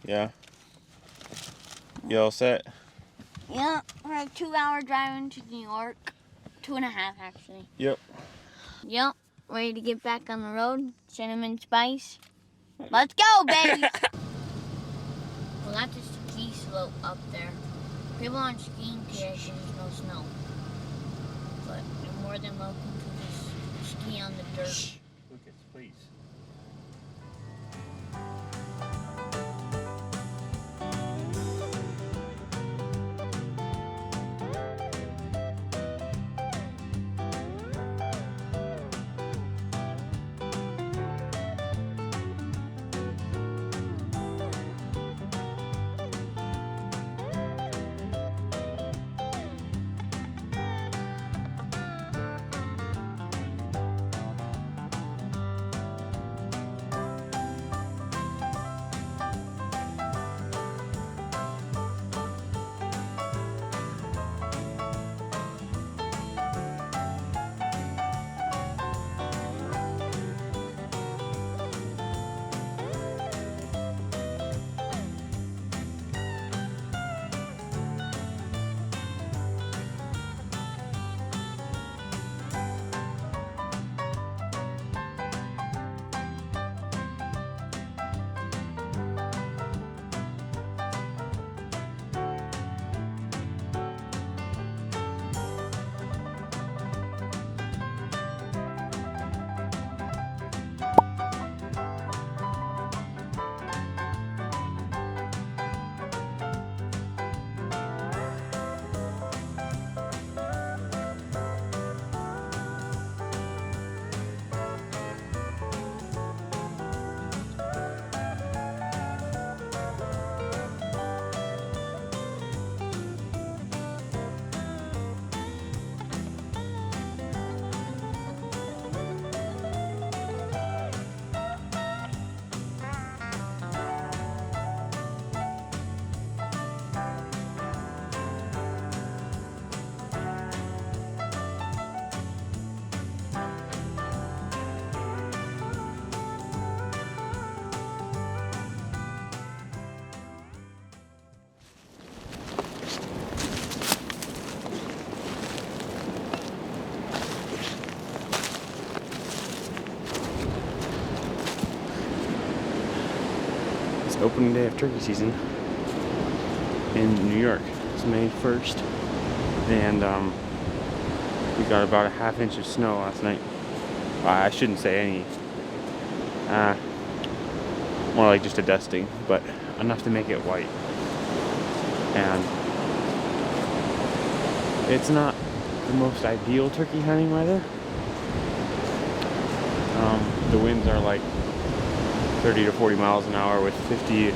Yeah. You all set? Yeah, we're a 2-hour drive into New York. 2.5 actually. Yep. Yep, ready to get back on the road. Cinnamon spice. Let's go, baby! Well, that's a ski slope up there. People aren't skiing today because there's no snow. But you're more than welcome to just ski on the dirt. Lucas, please. Opening day of turkey season in New York. It's May 1st, and we got about a ½ inch of snow last night. I shouldn't say any, more like just a dusting, but enough to make it white. And it's not the most ideal turkey hunting weather. The winds are like 30 to 40 miles an hour with 50,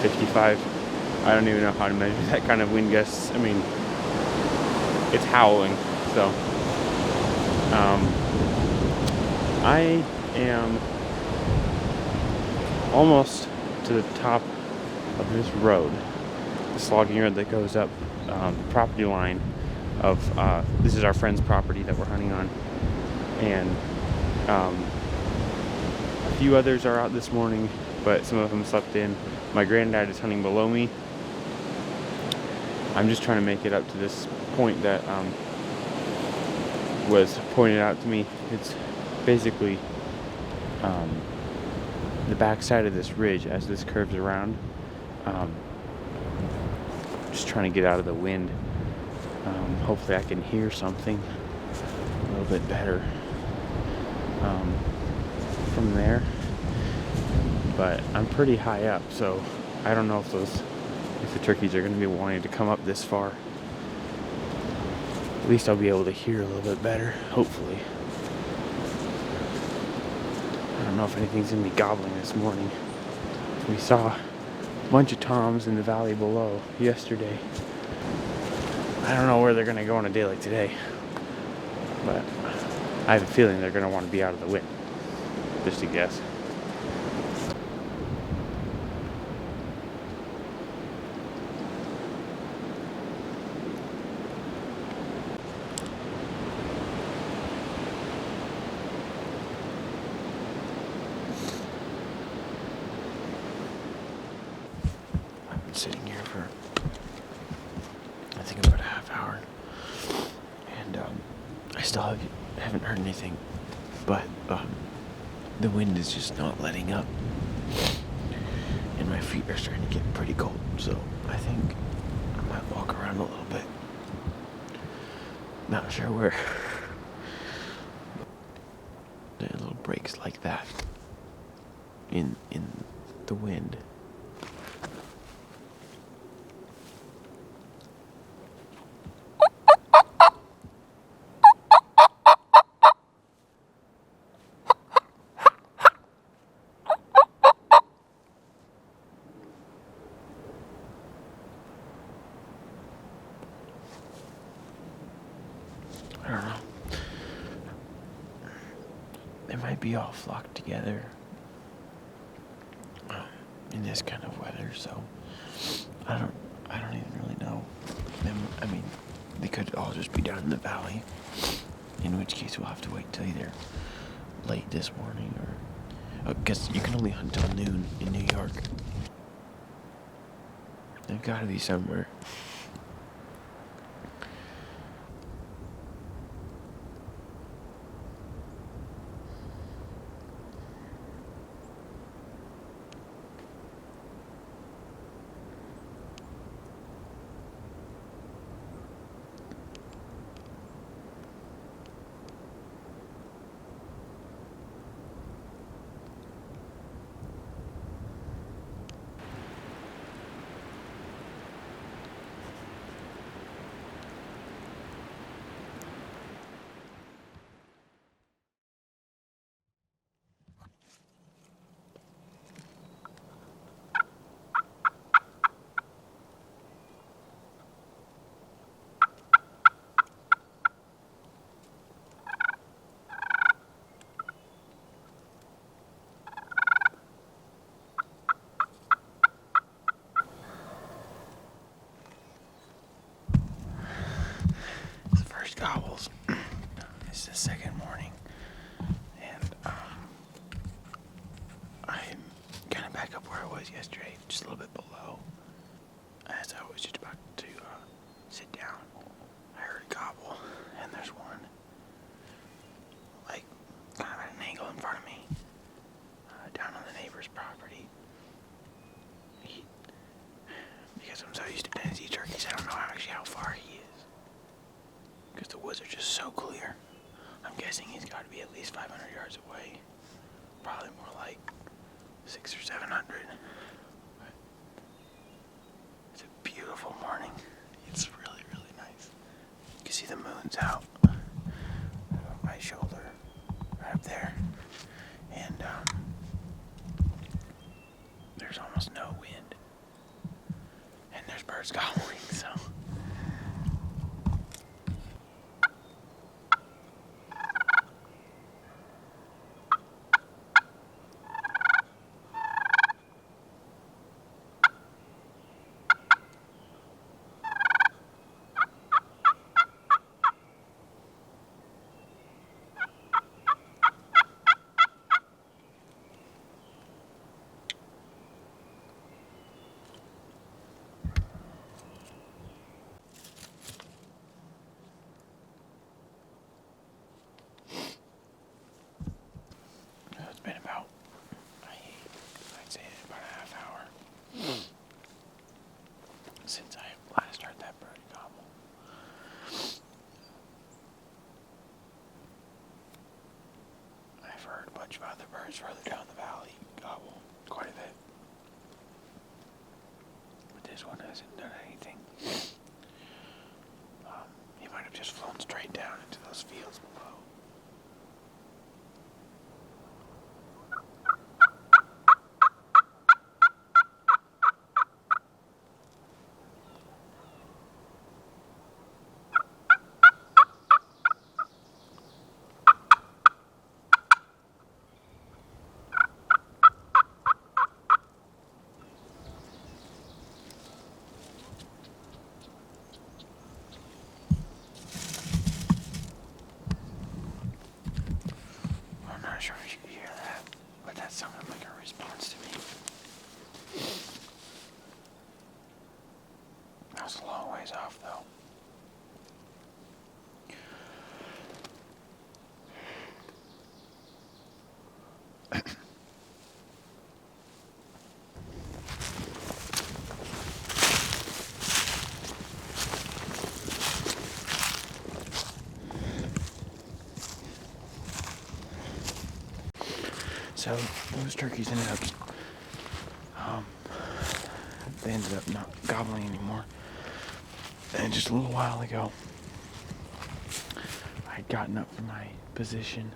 55. I don't even know how to measure that kind of wind gusts. I mean, it's howling. So, I am almost to the top of this road, this logging road that goes up the property line of, this is our friend's property that we're hunting on. And, a few others are out this morning, but some of them slept in. My granddad is hunting below me. I'm just trying to make it up to this point that was pointed out to me. It's basically the backside of this ridge as this curves around. Just trying to get out of the wind. Hopefully I can hear something a little bit better from there, but I'm pretty high up, so I don't know if the turkeys are going to be wanting to come up this far. At least I'll be able to hear a little bit better, hopefully. I don't know if anything's going to be gobbling this morning. We saw a bunch of toms in the valley below yesterday. I don't know where they're going to go on a day like today, but I have a feeling they're going to want to be out of the wind. Just a guess. half hour, and I still haven't heard anything, but the wind is just not letting up, and my feet are starting to get pretty cold, so I think I might walk around a little bit. Not sure where. There are little breaks like that in the wind. I don't know. They might be all flocked together in this kind of weather, so I don't even really know. I mean, they could all just be down in the valley, in which case we'll have to wait till either late this morning or because you can only hunt till noon in New York. They've got to be somewhere. Gobbles. It's the second morning, and I'm kind of back up where I was yesterday, just a little bit below. As I was just about to sit down, I heard a gobble, and there's one like kind of at an angle in front of me, down on the neighbor's property. Because I'm so used to Tennessee turkeys, I don't know actually how far he is. Because the woods are just so clear. I'm guessing he's got to be at least 500 yards away. Probably more like 600 or 700. But it's a beautiful morning. It's really, really nice. You can see the moon's out. My shoulder, right up there. And there's almost no wind. And there's birds gobbling, so... It's been about, I'd say about a half hour since I last heard that bird gobble. I've heard a bunch of other birds further down the valley gobble quite a bit. But this one hasn't done anything. He might have just flown straight down into those fields below. I'm not sure if you could hear that, but that sounded like a response to me. That was a long ways off, though. So those turkeys ended up, they ended up not gobbling anymore. And just a little while ago, I had gotten up from my position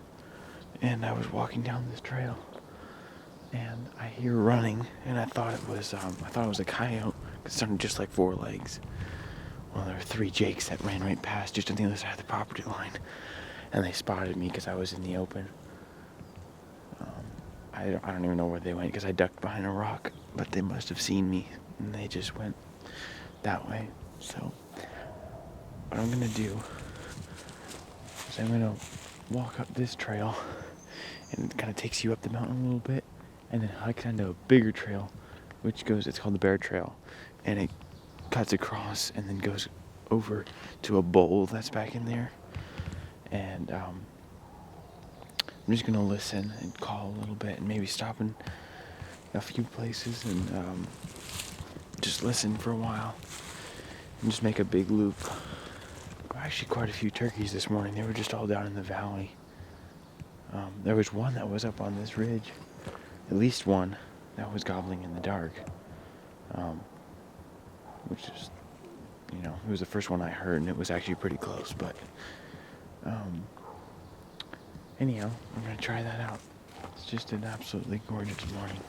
and I was walking down this trail, and I hear running, and I thought it was a coyote. It sounded just like 4 legs. Well, there were 3 jakes that ran right past, just on the other side of the property line, and they spotted me because I was in the open. I don't even know where they went because I ducked behind a rock, but they must have seen me and they just went that way. So what I'm gonna do is I'm gonna walk up this trail, and it kind of takes you up the mountain a little bit, and then hike onto a bigger trail, which goes, it's called the Bear Trail, and it cuts across and then goes over to a bowl that's back in there. And I'm just gonna listen and call a little bit and maybe stop in a few places and just listen for a while and just make a big loop. Actually, quite a few turkeys this morning. They were just all down in the valley. There was one that was up on this ridge, at least one that was gobbling in the dark, which is, you know, it was the first one I heard, and it was actually pretty close. But anyhow, I'm gonna try that out. It's just an absolutely gorgeous morning.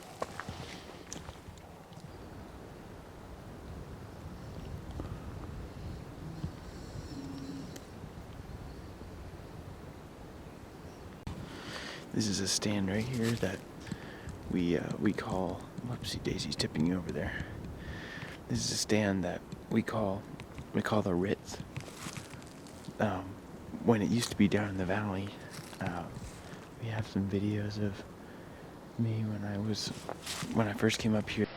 This is a stand right here that we call, whoopsie Daisy's tipping you over there. This is a stand that we call the Ritz. When it used to be down in the valley, we have some videos of me when I first came up here.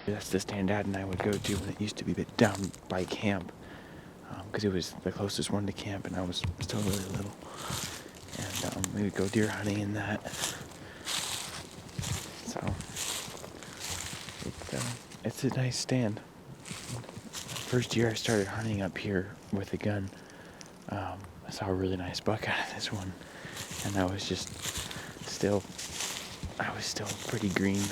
That's the stand Dad and I would go to when it used to be down by camp, because it was the closest one to camp, and I was still really little. And we would go deer hunting in that. So it's a nice stand. First year I started hunting up here with a gun, I saw a really nice buck out of this one, and I was still pretty green.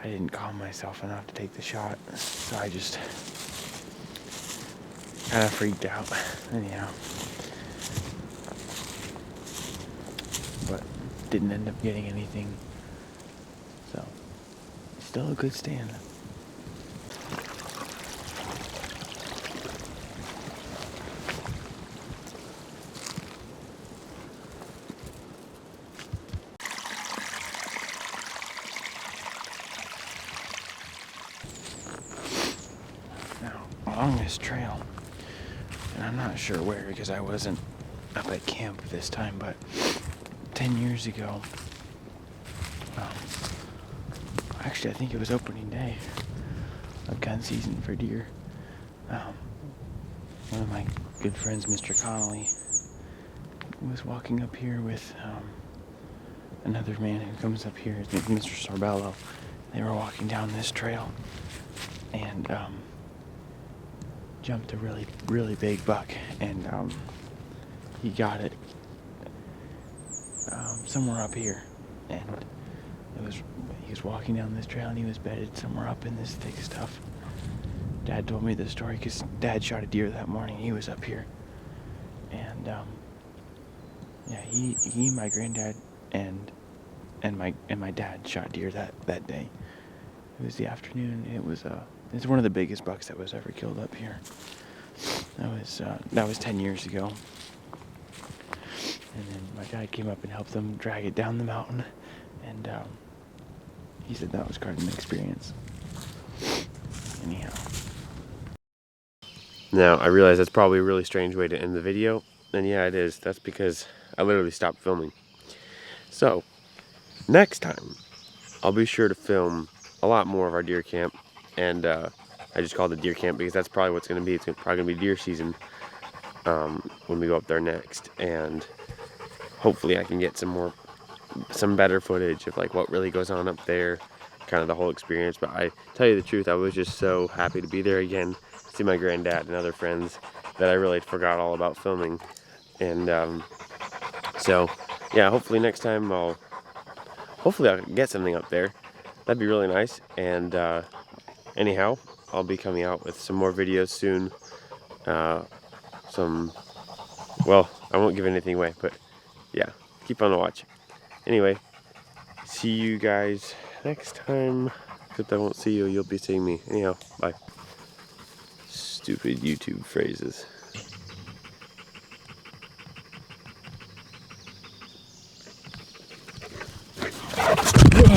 I didn't calm myself enough to take the shot, so I just kind of freaked out. Anyhow, but didn't end up getting anything, so still a good stand. Along this trail, and I'm not sure where because I wasn't up at camp this time, but 10 years ago, actually I think it was opening day of gun season for deer. One of my good friends, Mr. Connolly, was walking up here with another man who comes up here, his name is Mr. Sorbello. They were walking down this trail, and jumped a really, really big buck, and he got it somewhere up here, and he was walking down this trail, and he was bedded somewhere up in this thick stuff. Dad told me the story because Dad shot a deer that morning. He was up here, and yeah, he, my granddad, and my dad shot deer that day. It was the afternoon. It's one of the biggest bucks that was ever killed up here. That was 10 years ago. And then my dad came up and helped them drag it down the mountain, and he said that was quite an experience. Anyhow. Now, I realize that's probably a really strange way to end the video, and yeah, it is. That's because I literally stopped filming. So, next time, I'll be sure to film a lot more of our deer camp, and I just called it deer camp because that's probably what's going to be. It's probably going to be deer season when we go up there next, and hopefully I can get some better footage of like what really goes on up there, kind of the whole experience. But I tell you the truth, I was just so happy to be there again, see my granddad and other friends that I really forgot all about filming. And so yeah, hopefully next time I'll get something up there. That'd be really nice. And anyhow, I'll be coming out with some more videos soon. Well, I won't give anything away, but yeah, keep on watching. Anyway, see you guys next time. Except I won't see you, you'll be seeing me. Anyhow, bye. Stupid YouTube phrases.